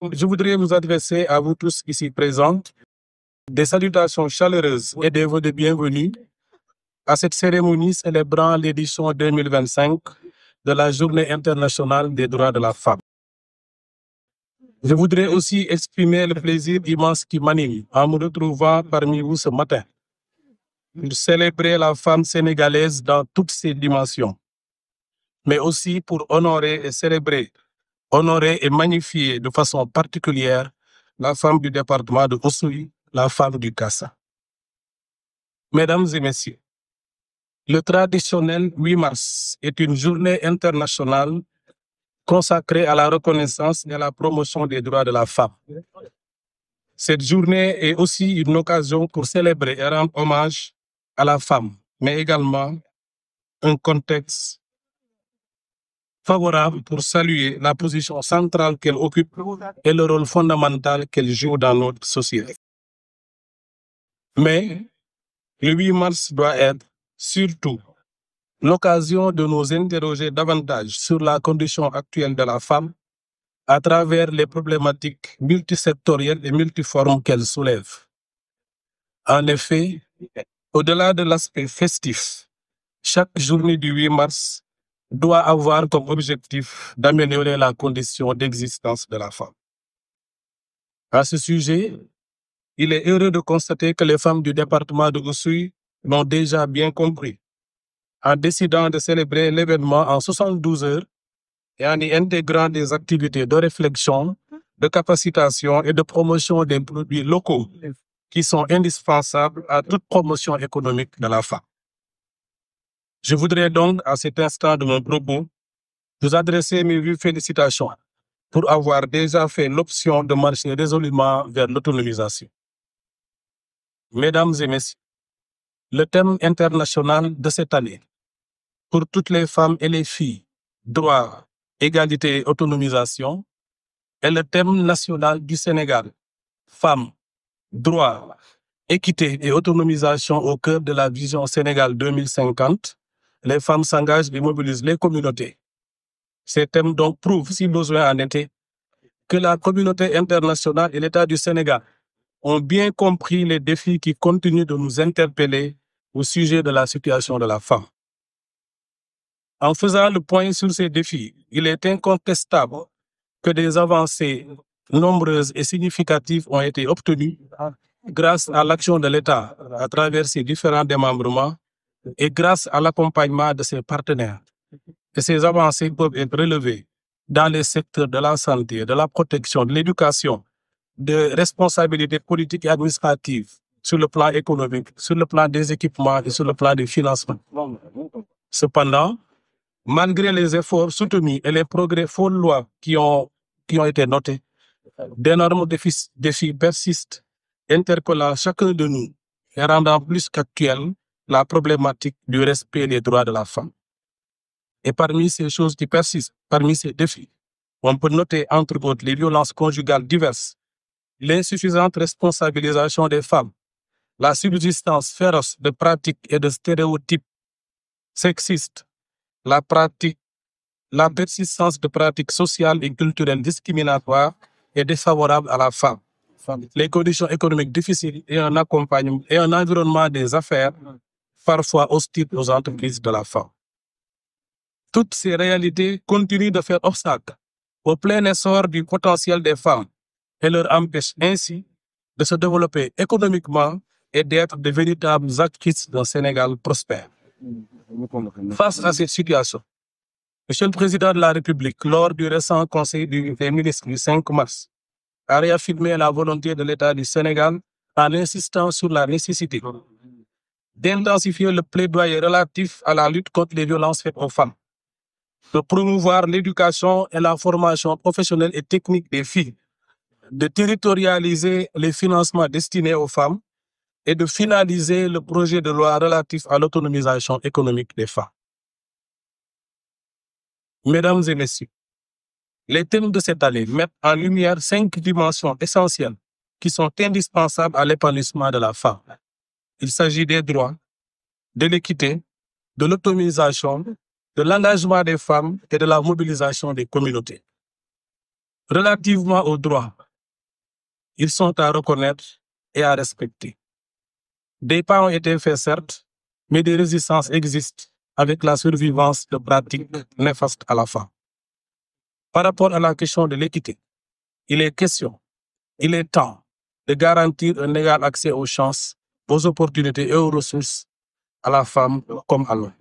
Je voudrais vous adresser à vous tous ici présents des salutations chaleureuses et des vœux de bienvenue à cette cérémonie célébrant l'édition 2025 de la Journée internationale des droits de la femme. Je voudrais aussi exprimer le plaisir immense qui m'anime en me retrouvant parmi vous ce matin pour célébrer la femme sénégalaise dans toutes ses dimensions, mais aussi pour honorer et célébrer, honorer et magnifier de façon particulière la femme du département de Oussouye, la femme du Kassa. Mesdames et messieurs, le traditionnel 8 mars est une journée internationale consacrée à la reconnaissance et à la promotion des droits de la femme. Cette journée est aussi une occasion pour célébrer et rendre hommage à la femme, mais également un contexte favorable pour saluer la position centrale qu'elle occupe et le rôle fondamental qu'elle joue dans notre société. Mais le 8 mars doit être surtout l'occasion de nous interroger davantage sur la condition actuelle de la femme à travers les problématiques multisectorielles et multiformes qu'elle soulève. En effet, au-delà de l'aspect festif, chaque journée du 8 mars doit avoir comme objectif d'améliorer la condition d'existence de la femme. À ce sujet, il est heureux de constater que les femmes du département de Oussouye l'ont déjà bien compris, en décidant de célébrer l'événement en 72 heures et en y intégrant des activités de réflexion, de capacitation et de promotion des produits locaux qui sont indispensables à toute promotion économique de la femme. Je voudrais donc, à cet instant de mon propos, vous adresser mes vives félicitations pour avoir déjà fait l'option de marcher résolument vers l'autonomisation. Mesdames et messieurs, le thème international de cette année, pour toutes les femmes et les filles, droit, égalité et autonomisation, est le thème national du Sénégal, femmes, droit, équité et autonomisation au cœur de la vision Sénégal 2050. Les femmes s'engagent et mobilisent les communautés. Ces thèmes donc prouvent, si besoin en était, que la communauté internationale et l'État du Sénégal ont bien compris les défis qui continuent de nous interpeller au sujet de la situation de la femme. En faisant le point sur ces défis, il est incontestable que des avancées nombreuses et significatives ont été obtenues grâce à l'action de l'État à travers ses différents démembrements et grâce à l'accompagnement de ses partenaires. Et ces avancées peuvent être relevées dans les secteurs de la santé, de la protection, de l'éducation, de responsabilités politiques et administratives, sur le plan économique, sur le plan des équipements et sur le plan des financements. Cependant, malgré les efforts soutenus et les progrès follois qui ont été notés, d'énormes défis persistent, interpellant chacun de nous et rendant plus qu'actuelle la problématique du respect des droits de la femme. Et parmi ces choses qui persistent, parmi ces défis, on peut noter entre autres les violences conjugales diverses, l'insuffisante responsabilisation des femmes, la subsistance féroce de pratiques et de stéréotypes sexistes, la persistance de pratiques sociales et culturelles discriminatoires et défavorables à la femme, les conditions économiques difficiles et un accompagnement et un environnement des affaires parfois hostile aux entreprises de la femme. Toutes ces réalités continuent de faire obstacle au plein essor du potentiel des femmes et leur empêchent ainsi de se développer économiquement et d'être de véritables actrices d'un Sénégal prospère. Face à cette situation, Monsieur le Président de la République, lors du récent Conseil des ministres du 5 mars, a réaffirmé la volonté de l'État du Sénégal en insistant sur la nécessité d'intensifier le plaidoyer relatif à la lutte contre les violences faites aux femmes, de promouvoir l'éducation et la formation professionnelle et technique des filles, de territorialiser les financements destinés aux femmes et de finaliser le projet de loi relatif à l'autonomisation économique des femmes. Mesdames et messieurs, les thèmes de cette année mettent en lumière 5 dimensions essentielles qui sont indispensables à l'épanouissement de la femme. Il s'agit des droits, de l'équité, de l'autonomisation, de l'engagement des femmes et de la mobilisation des communautés. Relativement aux droits, ils sont à reconnaître et à respecter. Des pas ont été faits, certes, mais des résistances existent avec la survivance de pratiques néfastes à la femme. Par rapport à la question de l'équité, il est temps de garantir un égal accès aux chances, aux opportunités et aux ressources à la femme comme à l'homme.